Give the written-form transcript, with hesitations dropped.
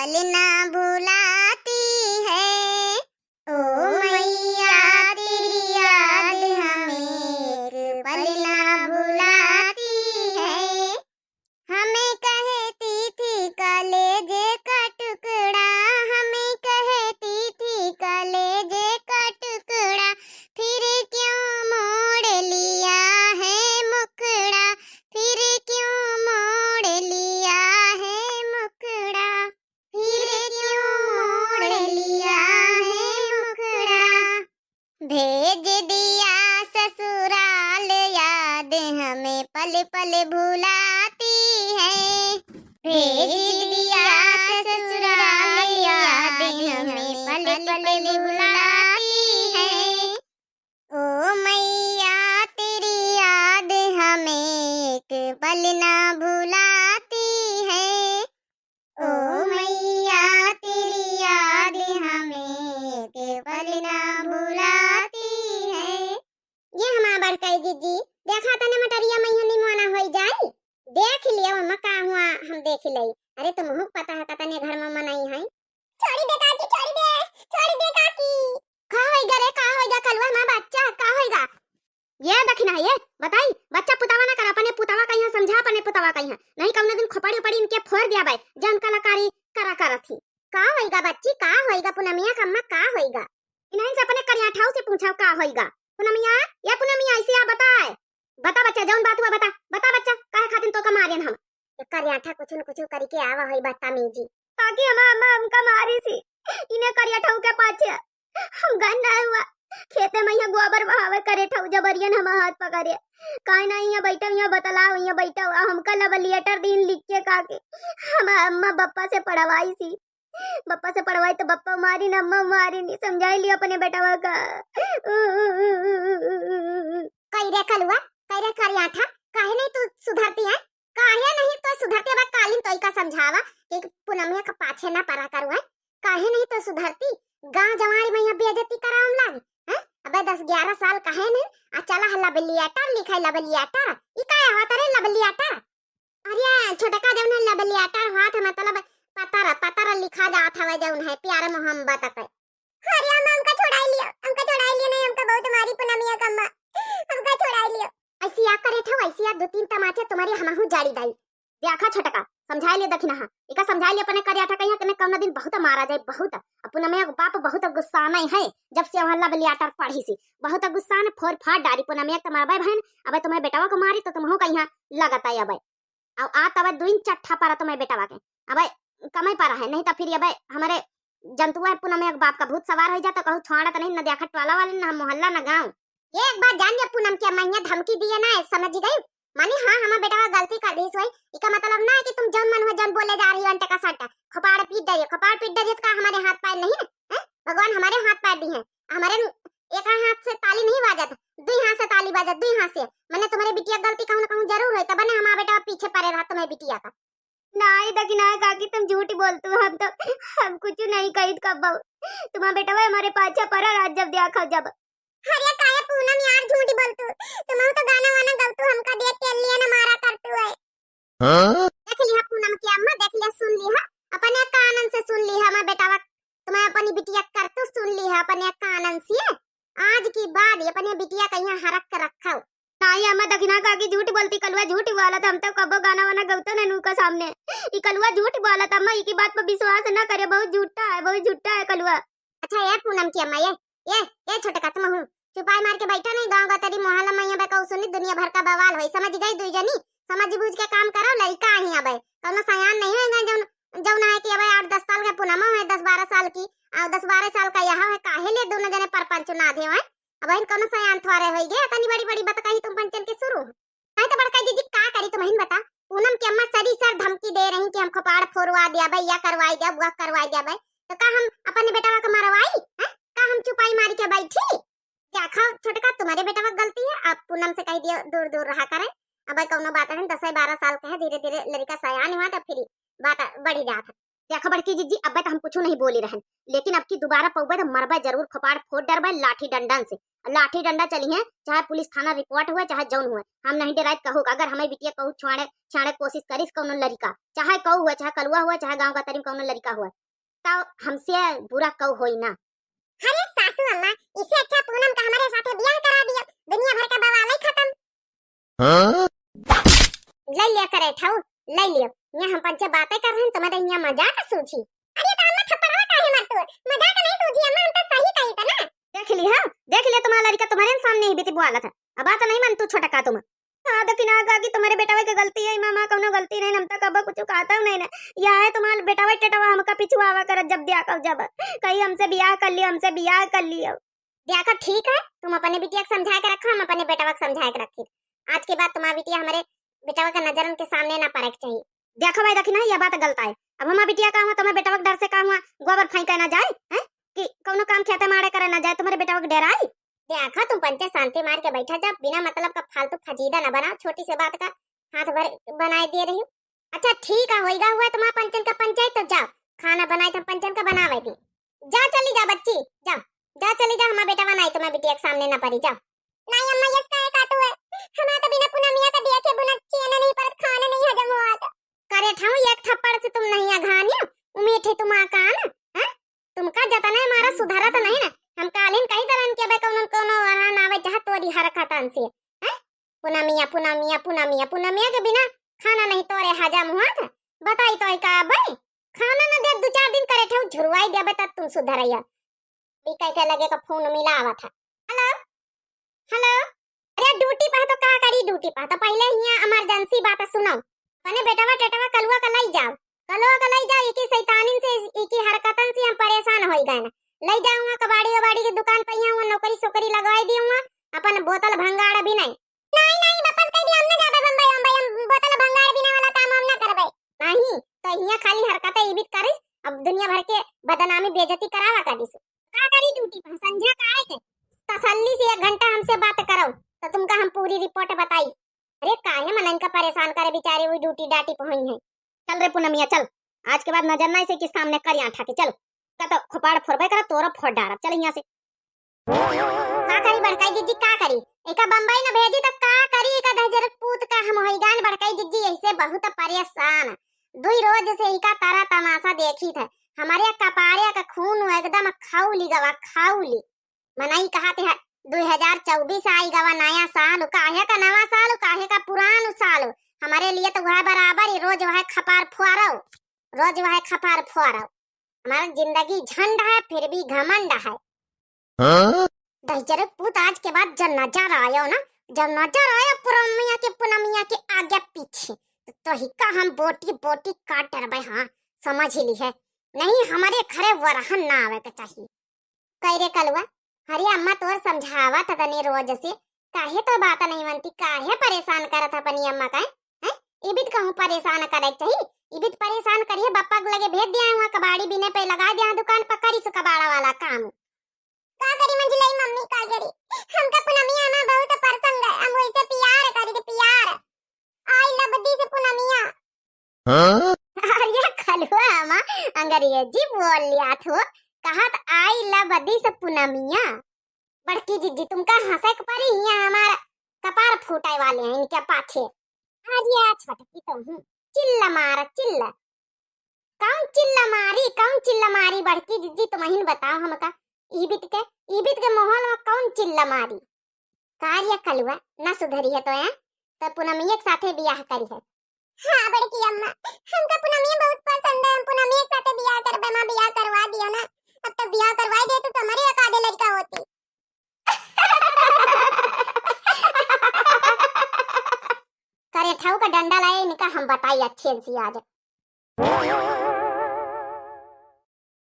पल ना भुलाती है। ओ मैया तेरी याद हमें एक पल ना भुलाती है। हमें कहती थी कलेजे का टुकड़ा, हमें कहती थी कलेजे का टुकड़ा, फिर क्यों मोड़ लिया है मुखड़ा, फिर क्यों मोड़ लिया है मुखड़ा, फिर क्यों मोड़ लिया है मुखड़ा। भेज दिया ससुराल याद हमें पल पल भुलाती है। भेज दिया ससुराल याद हमें पल पल भुलाती है। ओ मैया तेरी याद हमें एक पल ना भुलाती है। ओ मैया तेरी याद हमें एक पल ना भुलाती है। ये हमारा बड़काई जीजी देखा तने मटरिया मैया निमोना होई जाई, देख लिया हम का हुआ, हम देख लई। अरे तुमहु पता है कतने घर में मनाई है। छोड़ी दे काकी, छोड़ी दे काकी। का होइगा रे, का होइगा कलवा ना बच्चा, का होइगा? ये दखिना ये बताई, बच्चा पुतावा ना कर, अपने पुतावा कहिया समझा, अपने पुतावा कहिया नहीं कौन दिन खपड़ी पड़ी इनके फोड़ दिया बाई जन कलाकारी करा करथी। का होइगा बच्ची, का होइगा पुनमिया कम्मा, का होइगा? इन्हीं से अपने करिया ठाऊ से पूछा का होइगा। पुनमिया या पुनमिया ऐसे आ बताए, बता बच्चा जौन बात हुआ बता, बता बच्चा काहे खातिन तो का मारेन हम। करियाठा कुछ न कुछ करके आवा होई बदतमीजी। ताकि अम्मा हमका मारी सी इने करियाठा के पाछे हम गन्ना हुआ खेते में यहाँ गोबर बहावे करे ठौ जबरियन हम हाथ पकड़े काहे ना यहाँ बैठा, यहाँ बतलाओ, यहाँ बैठा हुआ हमका लव लेटर दिन लिख के काके हम अम्मा बप्पा से पढ़वाई सी, बप्पा से पढ़वाई तो बप्पा मारी ना अम्मा मारी नहीं, समझाई लिया अपने बेटावा का। कई रे कलवा, कई रे करियाठा, काहे नहीं तू सुधरती है, काहे नहीं तो सुधरती है, कालीन तो का समझावा कि पुनमिया का पाछे ना परा करू है, काहे नहीं तो सुधरती। गांव जवानी में यहाँ बेइज्जती कराम लाग हैं, अबे 10-11 साल काहे नहीं आ चला हल्ला बलियाटर लिखाई लबलियाटर, ई काहे होत रे लबलियाटर? अरे छोटा का जौन लबलियाटर हाथ मतलब पतारा लिखा जात हवे जौन है प्यार मोहब्बत पे। अरे हमका छोड़ाई लियो, नहीं हमका बहुत मारी पुनमिया कम्मा, हमका छोड़ाई लियो। ऐसी या करे ठो, ऐसी या 2-3 तमाचे तुम्हारी हमहु जाड़ी दाई। देखा छोटका समझाई ले दखिना हां, इका समझाई ले अपने करियाठा कहिया कने कौन दिन बहुत मारा जाए, बहुत अपना में बाप बहुत गुस्सा नहीं है, जब से हल्ला बलियाटर पढ़ी सी बहुत गुस्सा ने फोड़ फाड़ डारी पुना में तुम्हारा भाई बहन, अबे तुम्हारे बेटावा को मारी तो तुमहु कहिया लगता है अबे अब आ तबे दुइन चट्ठा पारा तुम्हारे बेटावा के अबे कमाई पारा है, नहीं तो फिर अबे हमारे जंतुआ पुना में बाप का भूत सवार हो जाता, कहूं छोड़ा तो नहीं न देखा टोला वाले ना मोहल्ला ना गांव। ये एक बात जान लिया पूनम के मैया धमकी दिए ना, समझ गई मानी? हाँ हमारा बेटा गलती कर दी सोई, इसका मतलब ना है कि तुम जौन मन हो जौन बोले जा रही हो अंटे का सट्टा खपाड़ पीट दे का हमारे हाथ पैर नहीं है, भगवान हमारे हाथ पैर दी है, हमारे एक हाथ से ताली नहीं बाजत, दुई हाथ से ताली बाजत, दुई हाथ से। मैंने तुम्हारे बिटिया गलती कहूं ना कहूं जरूर है, तब ने हमारा बेटा पीछे पड़े रहा तुम्हारे बिटिया का। नहीं दकिना काकी तुम झूठ बोलते हो, हम कुछ नहीं कही कब तुम्हारा बेटा हमारे पाछे पड़ा रात जब देखा जब। अरे काहे पूनम यार झूठ बोलतू, तुम तो गाना वाना गलतू हमका देख के लिए ना मारा करतू है। हां देख लिया पूनम की अम्मा, देख लिया सुन लिया अपने कानन से, सुन लिया हमारा बेटा तुम्हें अपनी बिटिया करतू सुन लिया अपने कानन से। आज की बात अपने बिटिया कहीं हरक कर रखा नहीं अम्मा दखिना काकी झूठ बोलती, कलवा झूठ बोला था, हम तो कब गाना वाना गलतो ना नू का सामने, ई कलवा झूठ बोला था अम्मा, की बात पर विश्वास ना करे, बहुत झूठा है कलवा। अच्छा ये पूनम की अम्मा ये छोटका तुम हूं चुपाई मार के बैठा नहीं, गांव का तेरी मोहल्ला में यहाँ बेका सुनी दुनिया भर का बवाल होई, समझ गई दुई जनी, समझ बूझ के काम करो, लड़का ही अबे कौनो सयान नहीं होएगा जौन है कि अबे 8-10 साल का पुनमा है, 10-12 साल की और 10-12 साल का यहाँ है, काहे ले दोनों जने परपंच ना दे है, अब इन कौनो सयान थोड़े होई गे, तनी बड़ी बात कही तुम पंचन के शुरू नहीं तो बड़का जीजी का करी तुम हिन बता। पूनम की अम्मा सर धमकी दे रही कि हम खपाड़ फोड़वा दिया भाई, या करवाई दिया बुआ करवाई दिया भाई, तो का हम अपने बेटावा को मरवाई हैं, का हम चुपाई मारी के बैठी? क्या खाओ छोटका तुम्हारे बेटावा गलती है, आप पूनम से कह दियो दूर रहा करे, अब कौनो बात है 10-12 साल का है, धीरे धीरे लड़का सयान हुआ तो फिर बात बढ़ी जात। देखो बड़की जीजी, अब तो हम कुछ नहीं बोली रहन, लेकिन अब की दोबारा पौबे तो मरबा जरूर, खपाड़ फोड़ डरबा लाठी डंडन से। लाठी डंडा चली है, चाहे पुलिस थाना रिपोर्ट हुए चाहे जौन हुए, हम नहीं डराइत कहू। अगर हमें बिटिया कहू छुआड़े छाड़े कोशिश करिस कौन लड़का, चाहे कहू हुए चाहे कलुआ हुए चाहे गांव का तरीम कौन लड़का हुए, तो हमसे बुरा कहू होई ना। अरे सासू अम्मा, इससे अच्छा पूनम का हमारे साथ ब्याह करा दिया, दुनिया भर का बवाल ही खत्म। हाँ? ले लिया करे ठाऊ, ले लियो। यहाँ हम पंचे बातें कर रहे हैं, तुम्हारे यहाँ मजाक सूझी। अरे तो अम्मा थप्पड़वा काहे मारतो, मजाक नहीं सूझी अम्मा, हम तो सही कही था ना। देख लिया, देख लिया, तुम्हारा लड़का तुम्हारे सामने ही बीती बुआला था। अब बात नहीं मन तू छोटा का तुम। हाँ लेकिन आगा की तुम्हारे बेटा की गलती है, मामा कोनो गलती नहीं, हम तक अब कुछ कहता नहीं ना। या है तुम्हारा बेटा टेटवा हमका पिछुआवा कर जब ब्याह कर, जब कहीं हमसे ब्याह कर लियो, हमसे ब्याह कर लियो। ब्याह का ठीक है, तुम अपने बिटिया को समझा के रखो, हम अपने बेटा को समझा के रखी। आज के बाद तुम्हारी बिटिया हमारे बेटा का नजर के सामने ना पड़े चाहिए। देखो भाई देखी ना, यह बात गलत है। अब हमारा बिटिया का हुआ, तुम्हारे बेटा का डर से काम हुआ, गोबर फेंका ना जाए हैं कि कोनो काम खेते मारे करे ना जाए, तुम्हारे बेटा का डर आई। देखा तुम पंचे शांति मार के बैठा, जब बिना मतलब का फालतू फजीदा ना बनाओ, छोटी सी बात का हाथ भर बनाए दे रही हूँ। अच्छा ठीक है, होएगा हुआ तुम्हारा पंचन का पंचायत, तो जाओ खाना बनाए थे पंचन का बनावे थी, जाओ चली जा बच्ची, जाओ जाओ चली जा, हमारा बेटा बनाई तुम्हारे बिटिया के सामने ना पड़ी, जाओ। नहीं अम्मा ये काय काटू है, हमारा तो बिना पुनमिया का देखे बुनच्ची है नहीं, पर खाना नहीं हजम हुआ था। करे ठाऊ एक थप्पड़ से तुम नहीं अघानियो, उमीठे तुम आकान हैं, तुमका जतना हमारा सुधारा तो नहीं ना। हम कालीन कही तरन के बे कोनो कोनो वरन आवे जहां तोरी हरकतन से हैं, पुनमिया पुनमिया पुनमिया पुनमिया के बिना खाना नहीं तोरे हजम हुआ था। बताई तो का भाई, खाना न दे 2-4 दिन करे ठाऊ झुरवाई देबे तब तुम सुधरैया। बी कह के लगे का फोन मिलावा था। हेलो हेलो, अरे ड्यूटी पे तो का करी, ड्यूटी पे तो पहले हिया इमरजेंसी बात सुनो। कने बेटावा टेटावा कलुआ का लई जाओ, कलुआ का लई जाओ, इकी शैतानिन से इकी हरकतन से हम परेशान होई गए ना। लई जाऊंगा कबाड़ी वबाड़ी की दुकान पे, यहाँ नौकरी सोकरी लगवाई दूंगा, अपन बोतल भंगाड़ भी नहीं। नहीं नहीं वापस कह दिया, हम ना जाबे बम्बई, हम बोतल भंगाड़ बिना वाला काम हम ना करबे। नहीं तो यहाँ खाली हरकतें इबित करिस, अब दुनिया भर के बदनामी बेइज्जती करावा का दिस। का करी ड्यूटी पे संझा का आए के तसल्ली से 1 घंटा हमसे बात करो, तो तुमका हम पूरी रिपोर्ट बताई। अरे काहे मन इनका परेशान करे, बेचारे हुई ड्यूटी डाटी पहुंच है। चल रे पुनमिया चल, आज के बाद नजर ना इसे किस सामने कर यहाँ ठाके, चल का तो खपाड़ फोड़बे करा, तोरा फोड़ डारा, चल यहाँ से। का करी बड़काई जीजी, का करी एका बम्बई न भेजी तो का करी, एका दहजर पूत का हम होइगान बड़काई जीजी ऐसे बहुत परेशान। 2 रोज से एका तारा तमाशा देखी था, हमारे कपारे का खून एकदम खाउली गवा, खाउली मनाई कहते है। 2024 आई गवा नया साल, काहे का नवा साल, काहे का पुरान साल, हमारे लिए तो वह बराबर ही, रोज वह खपार फुआरो, रोज वह खपार फुआरो। हमारा जिंदगी झंड है फिर भी घमंड है। दहजर पूत आज के बाद जब नजर आयो ना, जब नजर आया पुनमिया के आगे पीछे, तो हिक्का हम बोटी बोटी काट रहे। हाँ समझ ही ली है, नहीं हमारे घरे वरहन ना आवे के चाहिए। कह रे कलवा, अरे अम्मा तोर समझावा था तनी रोज से, काहे तो बात नहीं मनती, काहे परेशान करत अपनी अम्मा का हैं? इबित कहूं परेशान करे चाहिए, इबित परेशान करिए, बप्पा को लगे भेज दिया हुआ, कबाड़ी बिने पे लगा दिया दुकान पर, करी सो कबाड़ा वाला काम। का करी मंजलई मम्मी, का करी हमका पुनमिया ना बहुत परसंग है, हम वैसे प्यार करी के प्यार आई लबदी से पुनमिया। हां अरे खलवा अम्मा अंग्रेजी बोल लिया थो, कहा तो आई लबदी से पुनमिया। बड़की जीजी तुमका हंसे के परी, यहाँ हमारा कपार फूटाई वाले हैं इनके पाछे। आज ये छटकी तो हूँ, चिल्ला मारा चिल्ला, कौन चिल्ला मारी, कौन चिल्ला मारी बड़की जीजी तुम ही बताओ हमका, ईबित के माहौल में कौन चिल्ला मारी। कार्य कलवा ना सुधरी है तो है, तो पुनमिया के साथे ब्याह करी है। हाँ बड़की अम्मा, हमका पुनमिया बहुत पसंद है, हम पुनमिया के साथे ब्याह करबे, मां ब्याह करवा दियो ना, अब तक ब्याह करवाई दे तो तुम्हारे अकादे लड़का होती। करे ठाऊ का डंडा लाए इनका हम बताई अच्छे से आज।